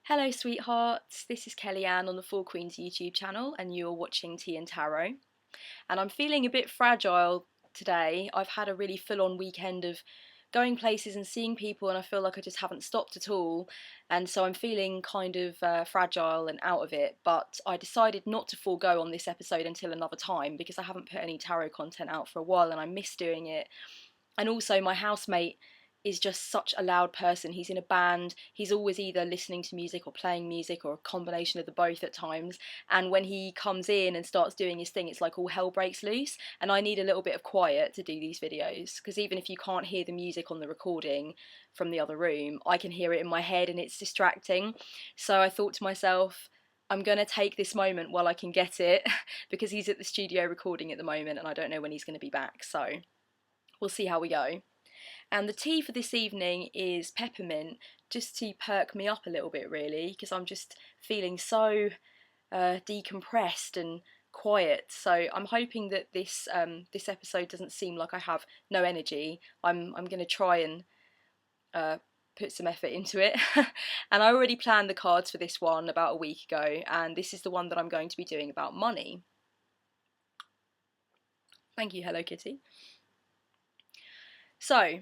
Hello, sweethearts. This is Kellyanne on the Four Queens YouTube channel, and you're watching Tea and Tarot. And I'm feeling a bit fragile today. I've had a really full on weekend of going places and seeing people, and I feel like I just haven't stopped at all. And so I'm feeling kind of fragile and out of it. But I decided not to forego on this episode until another time because I haven't put any tarot content out for a while and I miss doing it. And also, my housemate is just such a loud person. He's in a band. He's always either listening to music or playing music or a combination of the both at times. And when he comes in and starts doing his thing, it's like all hell breaks loose. And I need a little bit of quiet to do these videos, because even if you can't hear the music on the recording from the other room, I can hear it in my head and it's distracting. So I thought to myself, I'm going to take this moment while I can get it because he's at the studio recording at the moment and I don't know when he's going to be back. So we'll see how we go. And the tea for this evening is peppermint, just to perk me up a little bit, really, because I'm just feeling so decompressed and quiet. So I'm hoping that this episode doesn't seem like I have no energy. I'm going to try and put some effort into it. And I already planned the cards for this one about a week ago, and this is the one that I'm going to be doing about money. Thank you, Hello Kitty. So,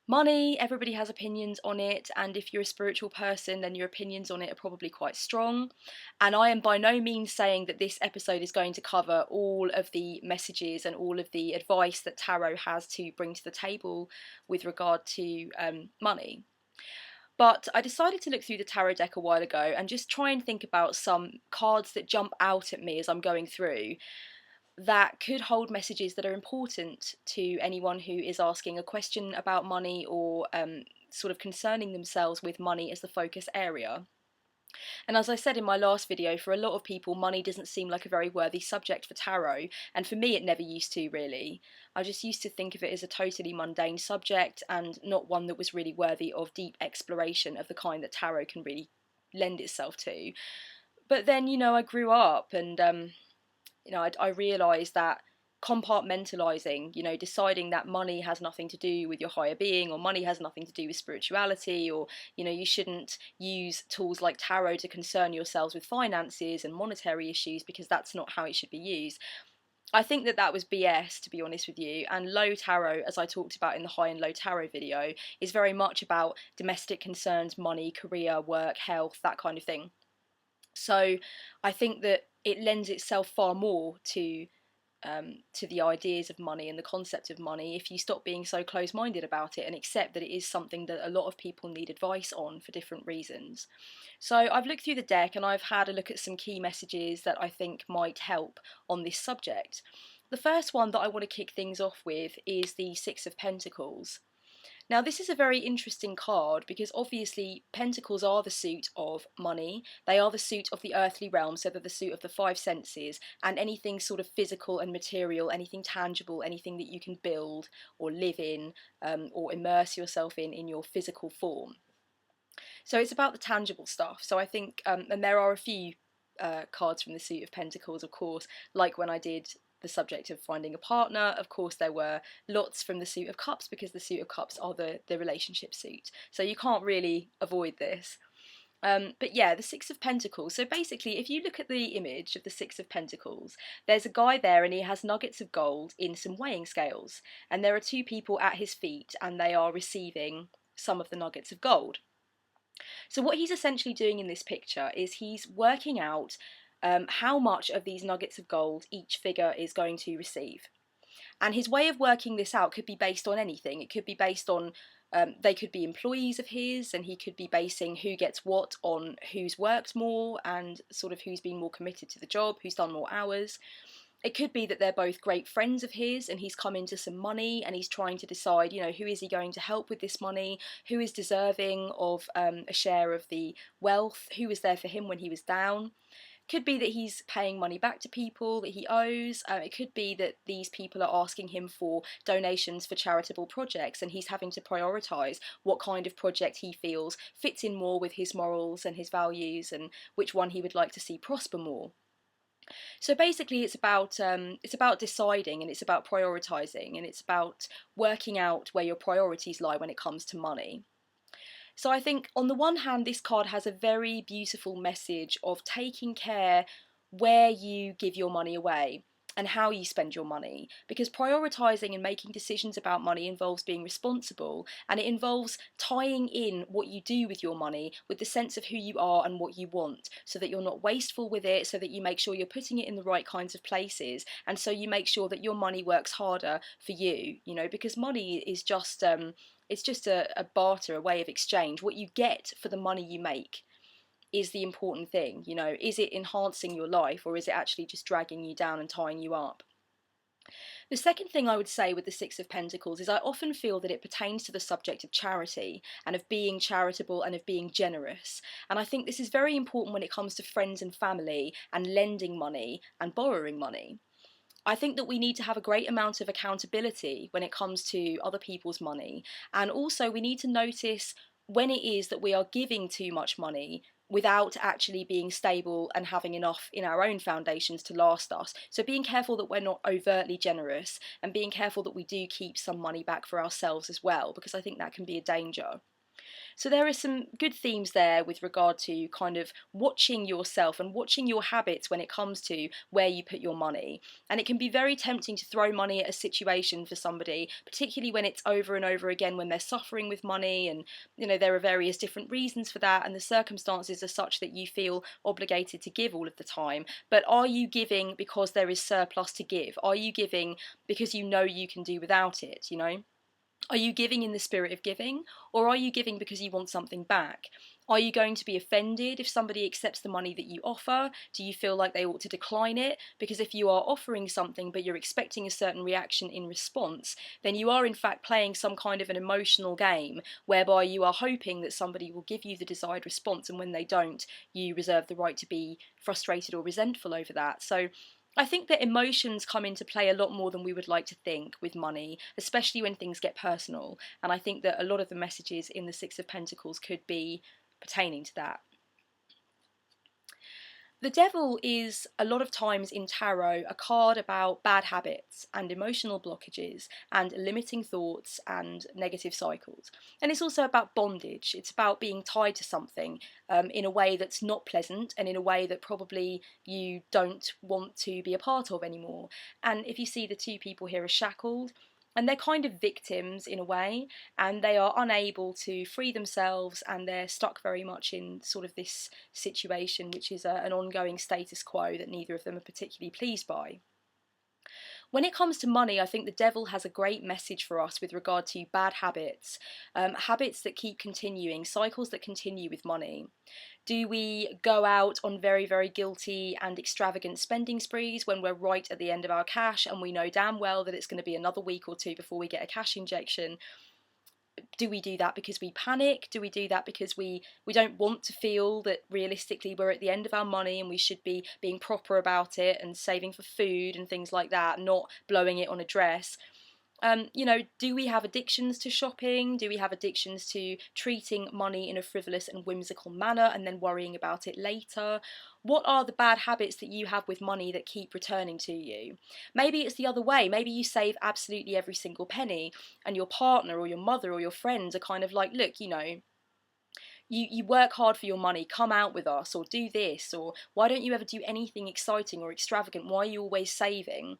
money, everybody has opinions on it, and if you're a spiritual person, then your opinions on it are probably quite strong. And I am by no means saying that this episode is going to cover all of the messages and all of the advice that tarot has to bring to the table with regard to money. But I decided to look through the tarot deck a while ago and just try and think about some cards that jump out at me as I'm going through, that could hold messages that are important to anyone who is asking a question about money or sort of concerning themselves with money as the focus area. And as I said in my last video, for a lot of people, money doesn't seem like a very worthy subject for tarot, and for me it never used to, really. I just used to think of it as a totally mundane subject and not one that was really worthy of deep exploration of the kind that tarot can really lend itself to. But then, I grew up and I realised that compartmentalizing, deciding that money has nothing to do with your higher being, or money has nothing to do with spirituality, or, you shouldn't use tools like tarot to concern yourselves with finances and monetary issues because that's not how it should be used. I think that was BS, to be honest with you. And low tarot, as I talked about in the high and low tarot video, is very much about domestic concerns, money, career, work, health, that kind of thing. So I think that it lends itself far more to the ideas of money and the concept of money if you stop being so close-minded about it and accept that it is something that a lot of people need advice on for different reasons. So I've looked through the deck and I've had a look at some key messages that I think might help on this subject. The first one that I want to kick things off with is the Six of Pentacles. Now, this is a very interesting card because obviously pentacles are the suit of money. They are the suit of the earthly realm, so they're the suit of the five senses and anything sort of physical and material, anything tangible, anything that you can build or live in or immerse yourself in your physical form. So it's about the tangible stuff. So I think, and there are a few cards from the suit of pentacles, of course, like when I did the subject of finding a partner. Of course, there were lots from the suit of cups because the suit of cups are the relationship suit, so you can't really avoid this. But yeah, the Six of Pentacles. So basically, if you look at the image of the Six of Pentacles, there's a guy there and he has nuggets of gold in some weighing scales, and there are two people at his feet and they are receiving some of the nuggets of gold. So what he's essentially doing in this picture is he's working out how much of these nuggets of gold each figure is going to receive. And his way of working this out could be based on anything. It could be based on, they could be employees of his, and he could be basing who gets what on who's worked more and sort of who's been more committed to the job, who's done more hours. It could be that they're both great friends of his and he's come into some money and he's trying to decide, who is he going to help with this money, who is deserving of a share of the wealth, who was there for him when he was down. Could be that he's paying money back to people that he owes. It could be that these people are asking him for donations for charitable projects and he's having to prioritise what kind of project he feels fits in more with his morals and his values and which one he would like to see prosper more. So basically it's about deciding, and it's about prioritising, and it's about working out where your priorities lie when it comes to money. So I think on the one hand, this card has a very beautiful message of taking care where you give your money away and how you spend your money, because prioritizing and making decisions about money involves being responsible, and it involves tying in what you do with your money with the sense of who you are and what you want, so that you're not wasteful with it, so that you make sure you're putting it in the right kinds of places, and so you make sure that your money works harder for you, you know, because money is just it's just a barter, a way of exchange. What you get for the money you make is the important thing, you know. Is it enhancing your life, or is it actually just dragging you down and tying you up? The second thing I would say with the Six of Pentacles is I often feel that it pertains to the subject of charity and of being charitable and of being generous. And I think this is very important when it comes to friends and family and lending money and borrowing money. I think that we need to have a great amount of accountability when it comes to other people's money. And also, we need to notice when it is that we are giving too much money without actually being stable and having enough in our own foundations to last us. So, being careful that we're not overtly generous, and being careful that we do keep some money back for ourselves as well, because I think that can be a danger. So there are some good themes there with regard to kind of watching yourself and watching your habits when it comes to where you put your money. And it can be very tempting to throw money at a situation for somebody, particularly when it's over and over again, when they're suffering with money, and you know there are various different reasons for that, and the circumstances are such that you feel obligated to give all of the time. But are you giving because there is surplus to give? Are you giving because you know you can do without it, you know? Are you giving in the spirit of giving, or are you giving because you want something back? Are you going to be offended if somebody accepts the money that you offer? Do you feel like they ought to decline it? Because if you are offering something but you're expecting a certain reaction in response, then you are in fact playing some kind of an emotional game whereby you are hoping that somebody will give you the desired response, and when they don't, you reserve the right to be frustrated or resentful over that. So I think that emotions come into play a lot more than we would like to think with money, especially when things get personal. And I think that a lot of the messages in the Six of Pentacles could be pertaining to that. The Devil is a lot of times in tarot a card about bad habits and emotional blockages and limiting thoughts and negative cycles. And it's also about bondage. It's about being tied to something in a way that's not pleasant, and in a way that probably you don't want to be a part of anymore. And if you see the two people here are shackled, and they're kind of victims in a way, and they are unable to free themselves, and they're stuck very much in sort of this situation, which is an ongoing status quo that neither of them are particularly pleased by. When it comes to money, I think the Devil has a great message for us with regard to bad habits, habits that keep continuing, cycles that continue with money. Do we go out on very, very guilty and extravagant spending sprees when we're right at the end of our cash and we know damn well that it's going to be another week or two before we get a cash injection? Do we do that because we panic? Do we do that because we don't want to feel that realistically we're at the end of our money and we should be being proper about it and saving for food and things like that, not blowing it on a dress? You know, do we have addictions to shopping? Do we have addictions to treating money in a frivolous and whimsical manner and then worrying about it later? What are the bad habits that you have with money that keep returning to you? Maybe it's the other way. Maybe you save absolutely every single penny, and your partner or your mother or your friends are kind of like, look, you know, you work hard for your money, come out with us, or do this, or why don't you ever do anything exciting or extravagant? Why are you always saving?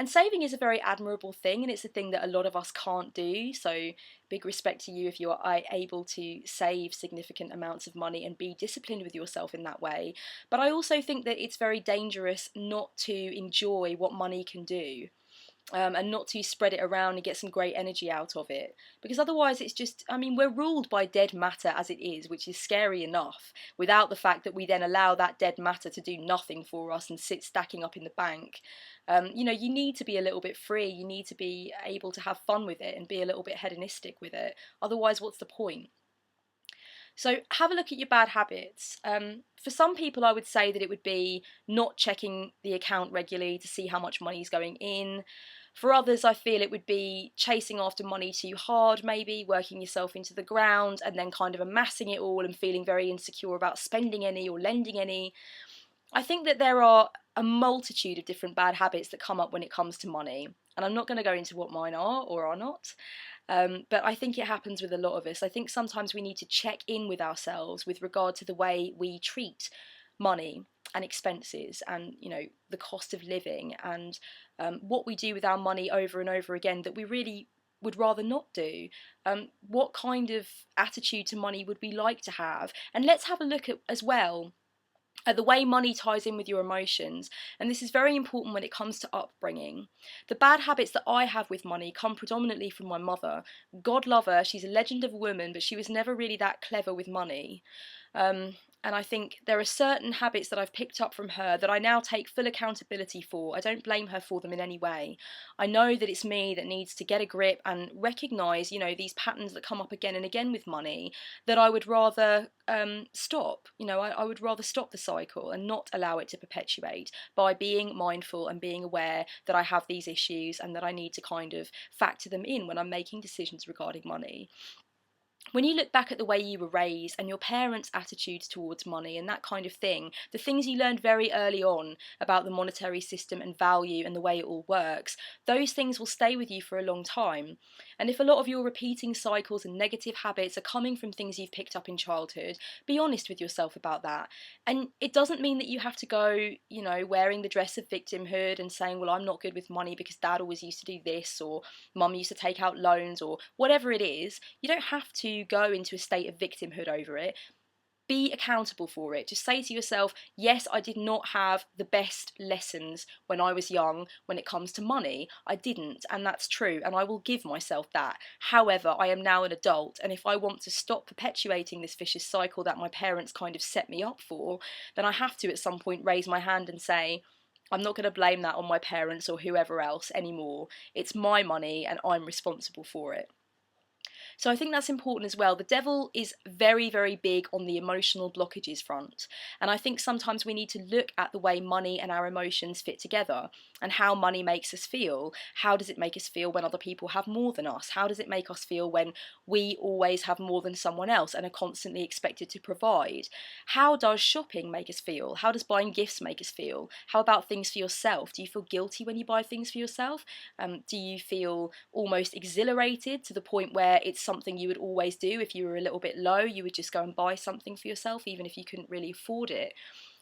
And saving is a very admirable thing, and it's a thing that a lot of us can't do. So big respect to you if you are able to save significant amounts of money and be disciplined with yourself in that way. But I also think that it's very dangerous not to enjoy what money can do. And not to spread it around and get some great energy out of it. Because otherwise it's just, I mean, we're ruled by dead matter as it is, which is scary enough, without the fact that we then allow that dead matter to do nothing for us and sit stacking up in the bank. You know, you need to be a little bit free, you need to be able to have fun with it and be a little bit hedonistic with it. Otherwise, what's the point? So have a look at your bad habits. For some people, I would say that it would be not checking the account regularly to see how much money is going in. For others, I feel it would be chasing after money too hard, maybe working yourself into the ground and then kind of amassing it all and feeling very insecure about spending any or lending any. I think that there are a multitude of different bad habits that come up when it comes to money, and I'm not going to go into what mine are or are not. But I think it happens with a lot of us. I think sometimes we need to check in with ourselves with regard to the way we treat money and expenses, and the cost of living, and what we do with our money over and over again that we really would rather not do. What kind of attitude to money would we like to have? And let's have a look at as well the way money ties in with your emotions. And this is very important when it comes to upbringing. The bad habits that I have with money come predominantly from my mother. God love her, she's a legend of a woman, but she was never really that clever with money. And I think there are certain habits that I've picked up from her that I now take full accountability for. I don't blame her for them in any way. I know that it's me that needs to get a grip and recognise, these patterns that come up again and again with money, that I would rather stop. I would rather stop the cycle and not allow it to perpetuate by being mindful and being aware that I have these issues and that I need to kind of factor them in when I'm making decisions regarding money. When you look back at the way you were raised and your parents' attitudes towards money and that kind of thing, the things you learned very early on about the monetary system and value and the way it all works, those things will stay with you for a long time. And if a lot of your repeating cycles and negative habits are coming from things you've picked up in childhood, be honest with yourself about that. And it doesn't mean that you have to go, wearing the dress of victimhood and saying, well, I'm not good with money because dad always used to do this, or mum used to take out loans, or whatever it is. You don't have to go into a state of victimhood over it. Be accountable for it. Just say to yourself, yes, I did not have the best lessons when I was young when it comes to money. I didn't, and that's true, and I will give myself that. However, I am now an adult, and if I want to stop perpetuating this vicious cycle that my parents kind of set me up for, then I have to at some point raise my hand and say, I'm not going to blame that on my parents or whoever else anymore. It's my money and I'm responsible for it. So I think that's important as well. The devil is very, very big on the emotional blockages front. And I think sometimes we need to look at the way money and our emotions fit together and how money makes us feel. How does it make us feel when other people have more than us? How does it make us feel when we always have more than someone else and are constantly expected to provide? How does shopping make us feel? How does buying gifts make us feel? How about things for yourself? Do you feel guilty when you buy things for yourself? Do you feel almost exhilarated to the point where it's something you would always do? If you were a little bit low, you would just go and buy something for yourself even if you couldn't really afford it.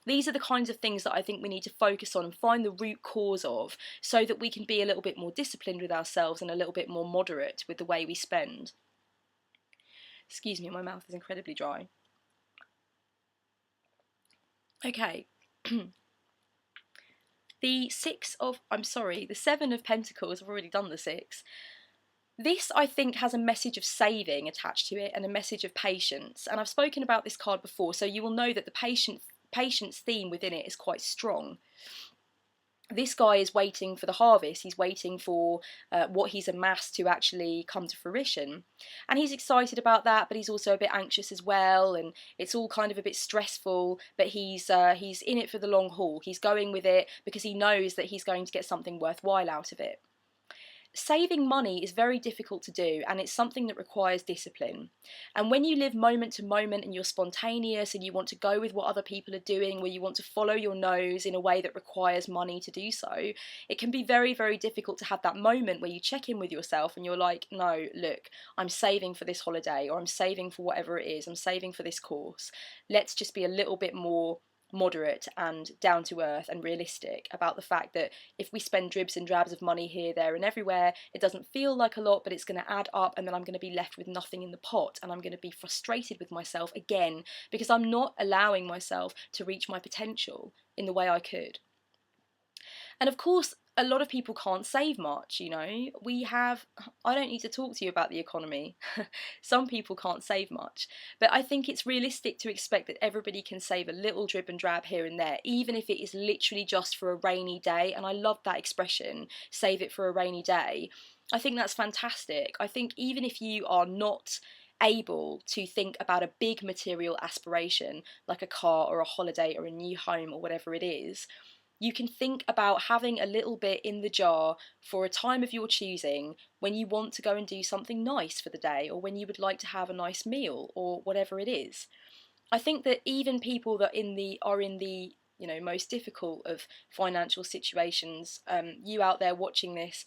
These are the kinds of things that I think we need to focus on and find the root cause of, so that we can be a little bit more disciplined with ourselves and a little bit more moderate with the way we spend. Excuse me, my mouth is incredibly dry. Okay. The Seven of Pentacles, I've already done the Six. This, I think, has a message of saving attached to it and a message of patience. And I've spoken about this card before, so you will know that the patience theme within it is quite strong. This guy is waiting for the harvest. He's waiting for what he's amassed to actually come to fruition. And he's excited about that, but he's also a bit anxious as well, and it's all kind of a bit stressful, but he's in it for the long haul. He's going with it because he knows that he's going to get something worthwhile out of it. Saving money is very difficult to do, and it's something that requires discipline. And when you live moment to moment and you're spontaneous and you want to go with what other people are doing, where you want to follow your nose in a way that requires money to do so, it can be very, very difficult to have that moment where you check in with yourself and you're like, no, look, I'm saving for this holiday, or I'm saving for whatever it is, I'm saving for this course. Let's just be a little bit more moderate and down to earth and realistic about the fact that if we spend dribs and drabs of money here, there and everywhere, it doesn't feel like a lot, but it's going to add up, and then I'm going to be left with nothing in the pot, and I'm going to be frustrated with myself again because I'm not allowing myself to reach my potential in the way I could. And of course, a lot of people can't save much, I don't need to talk to you about the economy. Some people can't save much. But I think it's realistic to expect that everybody can save a little drib and drab here and there, even if it is literally just for a rainy day. And I love that expression, save it for a rainy day. I think that's fantastic. I think even if you are not able to think about a big material aspiration, like a car or a holiday or a new home or whatever it is, you can think about having a little bit in the jar for a time of your choosing when you want to go and do something nice for the day, or when you would like to have a nice meal, or whatever it is. I think that even people that are in the most difficult of financial situations, you out there watching this,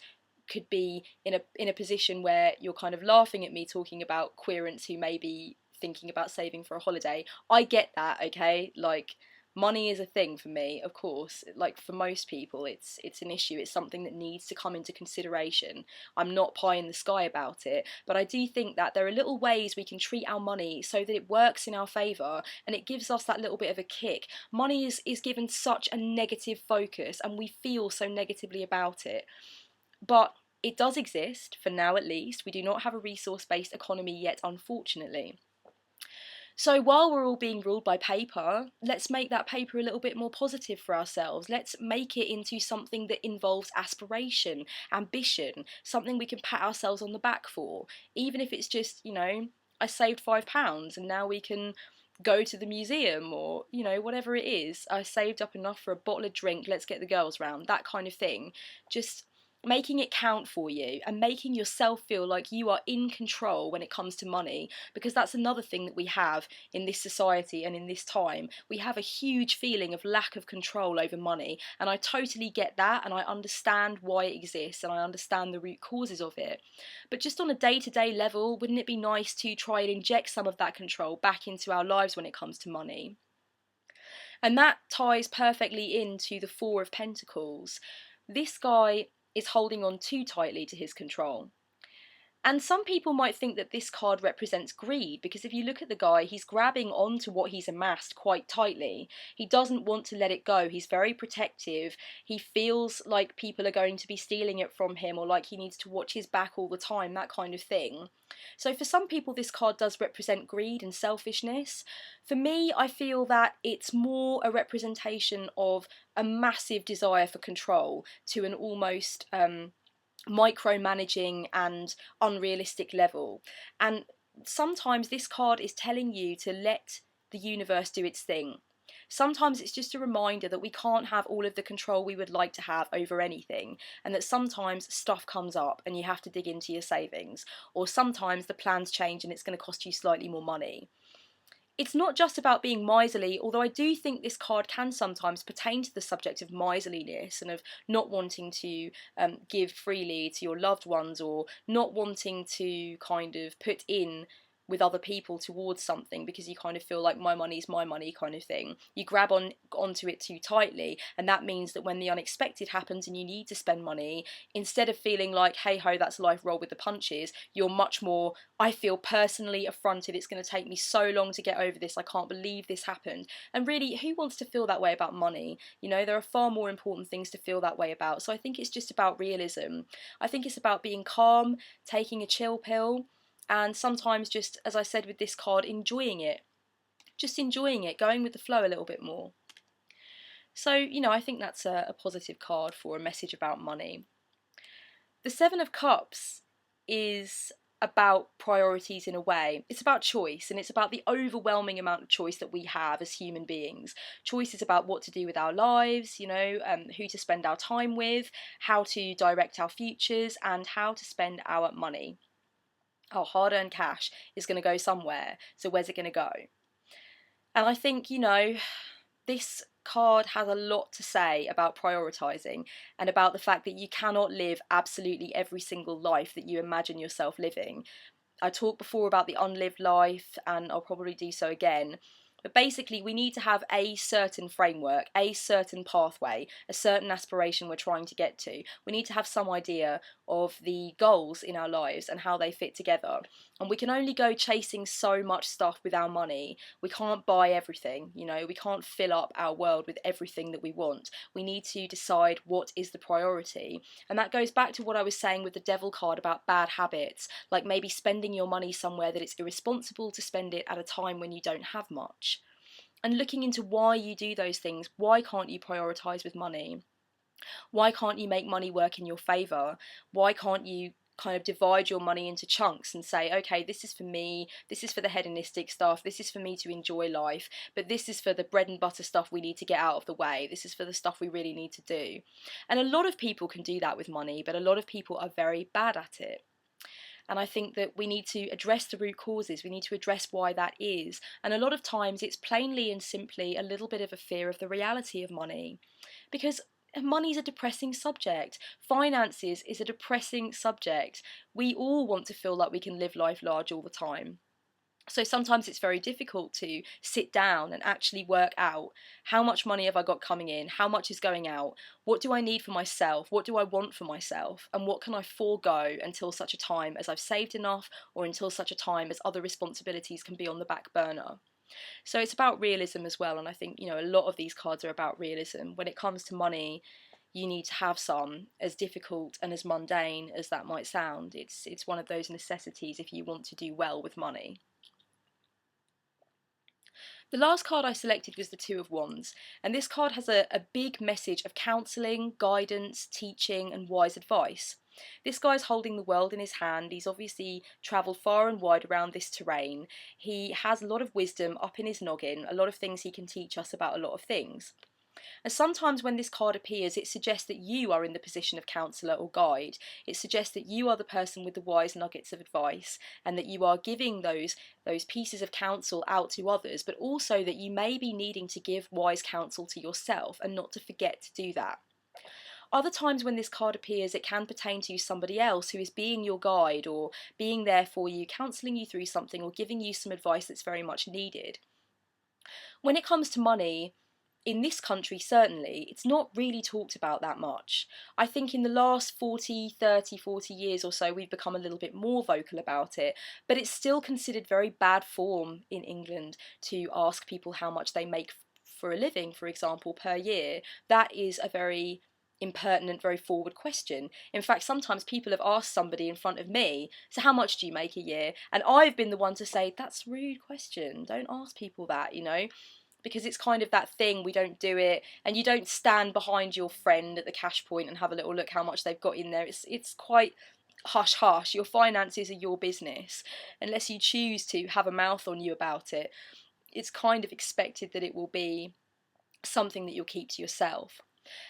could be in a position where you're kind of laughing at me talking about queerants who may be thinking about saving for a holiday. I get that, okay? Like, money is a thing for me, of course. Like, for most people, it's an issue. It's something that needs to come into consideration. I'm not pie in the sky about it, but I do think that there are little ways we can treat our money so that it works in our favour and it gives us that little bit of a kick. Money is given such a negative focus and we feel so negatively about it. But it does exist, for now at least. We do not have a resource-based economy yet, unfortunately. So while we're all being ruled by paper, let's make that paper a little bit more positive for ourselves. Let's make it into something that involves aspiration, ambition, something we can pat ourselves on the back for. Even if it's just, I saved £5 and now we can go to the museum, or, whatever it is. I saved up enough for a bottle of drink, let's get the girls round, that kind of thing. Just making it count for you and making yourself feel like you are in control when it comes to money, because that's another thing that we have in this society and in this time. We have a huge feeling of lack of control over money, and I totally get that, and I understand why it exists, and I understand the root causes of it. But just on a day-to-day level, wouldn't it be nice to try and inject some of that control back into our lives when it comes to money? And that ties perfectly into the Four of Pentacles. This guy is holding on too tightly to his control. And some people might think that this card represents greed, because if you look at the guy, he's grabbing onto what he's amassed quite tightly. He doesn't want to let it go. He's very protective. He feels like people are going to be stealing it from him, or like he needs to watch his back all the time, that kind of thing. So for some people, this card does represent greed and selfishness. For me, I feel that it's more a representation of a massive desire for control to an almost micromanaging and unrealistic level. And sometimes this card is telling you to let the universe do its thing. Sometimes it's just a reminder that we can't have all of the control we would like to have over anything, and that sometimes stuff comes up and you have to dig into your savings, or sometimes the plans change and it's going to cost you slightly more money. It's not just about being miserly, although I do think this card can sometimes pertain to the subject of miserliness and of not wanting to give freely to your loved ones, or not wanting to kind of put in with other people towards something because you kind of feel like my money's my money kind of thing. You grab onto it too tightly, and that means that when the unexpected happens and you need to spend money, instead of feeling like, hey ho, that's life, roll with the punches, you're much more, I feel personally affronted, it's going to take me so long to get over this, I can't believe this happened. And really, who wants to feel that way about money? There are far more important things to feel that way about. So I think it's just about realism. I think it's about being calm, taking a chill pill, and sometimes just, as I said with this card, enjoying it. Just enjoying it, going with the flow a little bit more. So, I think that's a positive card for a message about money. The Seven of Cups is about priorities in a way. It's about choice, and it's about the overwhelming amount of choice that we have as human beings. Choice is about what to do with our lives, who to spend our time with, how to direct our futures, and how to spend our money. Our hard-earned cash is going to go somewhere, so where's it going to go? And I think, this card has a lot to say about prioritising, and about the fact that you cannot live absolutely every single life that you imagine yourself living. I talked before about the unlived life, and I'll probably do so again. But basically, we need to have a certain framework, a certain pathway, a certain aspiration we're trying to get to. We need to have some idea of the goals in our lives and how they fit together. And we can only go chasing so much stuff with our money. We can't buy everything, we can't fill up our world with everything that we want. We need to decide what is the priority. And that goes back to what I was saying with the Devil card about bad habits, like maybe spending your money somewhere that it's irresponsible to spend it at a time when you don't have much. And looking into why you do those things. Why can't you prioritise with money? Why can't you make money work in your favour? Why can't you kind of divide your money into chunks and say, okay, this is for me, this is for the hedonistic stuff, this is for me to enjoy life, but this is for the bread and butter stuff we need to get out of the way, this is for the stuff we really need to do. And a lot of people can do that with money, but a lot of people are very bad at it. And I think that we need to address the root causes. We need to address why that is. And a lot of times it's plainly and simply a little bit of a fear of the reality of money. Because money's a depressing subject. Finances is a depressing subject. We all want to feel like we can live life large all the time. So sometimes it's very difficult to sit down and actually work out, how much money have I got coming in? How much is going out? What do I need for myself? What do I want for myself? And what can I forego until such a time as I've saved enough, or until such a time as other responsibilities can be on the back burner? So it's about realism as well. And I think, a lot of these cards are about realism. When it comes to money, you need to have some, as difficult and as mundane as that might sound. It's one of those necessities if you want to do well with money. The last card I selected was the Two of Wands, and this card has a big message of counselling, guidance, teaching, and wise advice. This guy's holding the world in his hand. He's obviously travelled far and wide around this terrain. He has a lot of wisdom up in his noggin, a lot of things he can teach us about a lot of things. And sometimes when this card appears, it suggests that you are in the position of counsellor or guide. It suggests that you are the person with the wise nuggets of advice, and that you are giving those pieces of counsel out to others, but also that you may be needing to give wise counsel to yourself and not to forget to do that. Other times when this card appears, it can pertain to somebody else who is being your guide or being there for you, counselling you through something or giving you some advice that's very much needed. When it comes to money, in this country certainly, it's not really talked about that much. I think in the last 40 years or so, we've become a little bit more vocal about it, but it's still considered very bad form in England to ask people how much they make for a living, for example, per year. That is a very impertinent, very forward question. In fact, sometimes people have asked somebody in front of me, so how much do you make a year? And I've been the one to say, that's a rude question. Don't ask people that, because it's kind of that thing, we don't do it, and you don't stand behind your friend at the cash point and have a little look how much they've got in there. It's quite hush hush. Your finances are your business. Unless you choose to have a mouth on you about it, it's kind of expected that it will be something that you'll keep to yourself.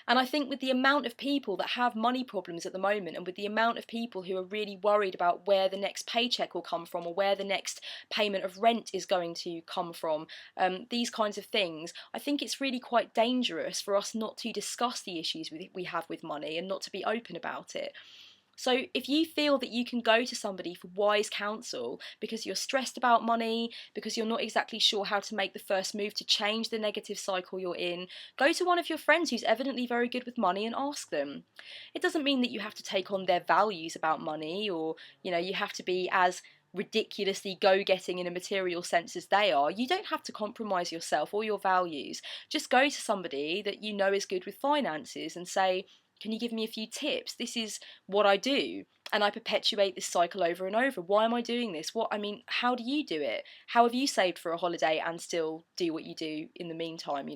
And I think with the amount of people that have money problems at the moment, and with the amount of people who are really worried about where the next paycheck will come from, or where the next payment of rent is going to come from, these kinds of things, I think it's really quite dangerous for us not to discuss the issues we have with money and not to be open about it. So if you feel that you can go to somebody for wise counsel because you're stressed about money, because you're not exactly sure how to make the first move to change the negative cycle you're in, go to one of your friends who's evidently very good with money and ask them. It doesn't mean that you have to take on their values about money, or you have to be as ridiculously go-getting in a material sense as they are. You don't have to compromise yourself or your values. Just go to somebody that you know is good with finances and say, can you give me a few tips? This is what I do, and I perpetuate this cycle over and over. Why am I doing this? How do you do it? How have you saved for a holiday and still do what you do in the meantime,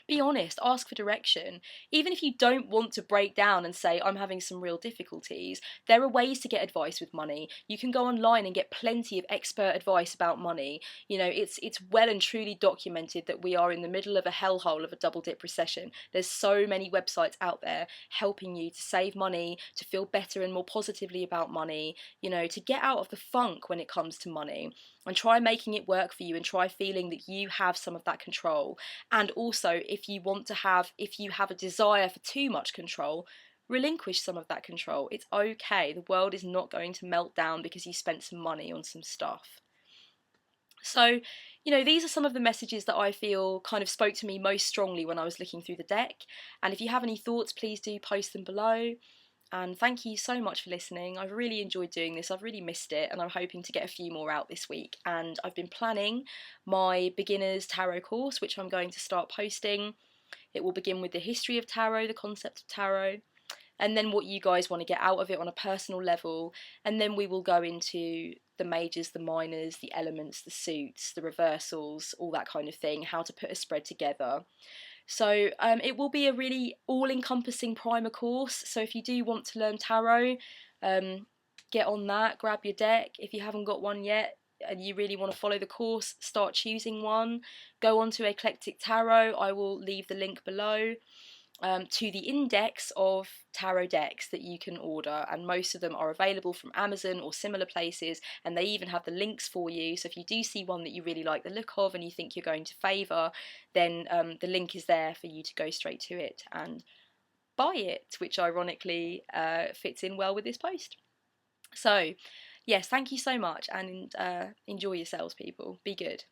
Be honest, ask for direction. Even if you don't want to break down and say, I'm having some real difficulties, there are ways to get advice with money. You can go online and get plenty of expert advice about money. It's well and truly documented that we are in the middle of a hellhole of a double dip recession. There's so many websites out there helping you to save money, to feel better and more positively about money, to get out of the funk when it comes to money, and try making it work for you, and try feeling that you have some of that control. And also, if you have a desire for too much control, relinquish some of that control. It's okay. The world is not going to melt down because you spent some money on some stuff. So, these are some of the messages that I feel kind of spoke to me most strongly when I was looking through the deck. And if you have any thoughts, please do post them below. And thank you so much for listening. I've really enjoyed doing this. I've really missed it, and I'm hoping to get a few more out this week. And I've been planning my beginner's tarot course, which I'm going to start posting. It will begin with the history of tarot, the concept of tarot, and then what you guys want to get out of it on a personal level. And then we will go into the majors, the minors, the elements, the suits, the reversals, all that kind of thing, how to put a spread together. So it will be a really all-encompassing primer course. So if you do want to learn tarot, get on that, grab your deck. If you haven't got one yet and you really want to follow the course, start choosing one. Go on to Eclectic Tarot. I will leave the link below. to the index of tarot decks that you can order, and most of them are available from Amazon or similar places, and they even have the links for you. So if you do see one that you really like the look of and you think you're going to favour, then the link is there for you to go straight to it and buy it, which ironically fits in well with this post. So yes, thank you so much, and enjoy yourselves, people. Be good.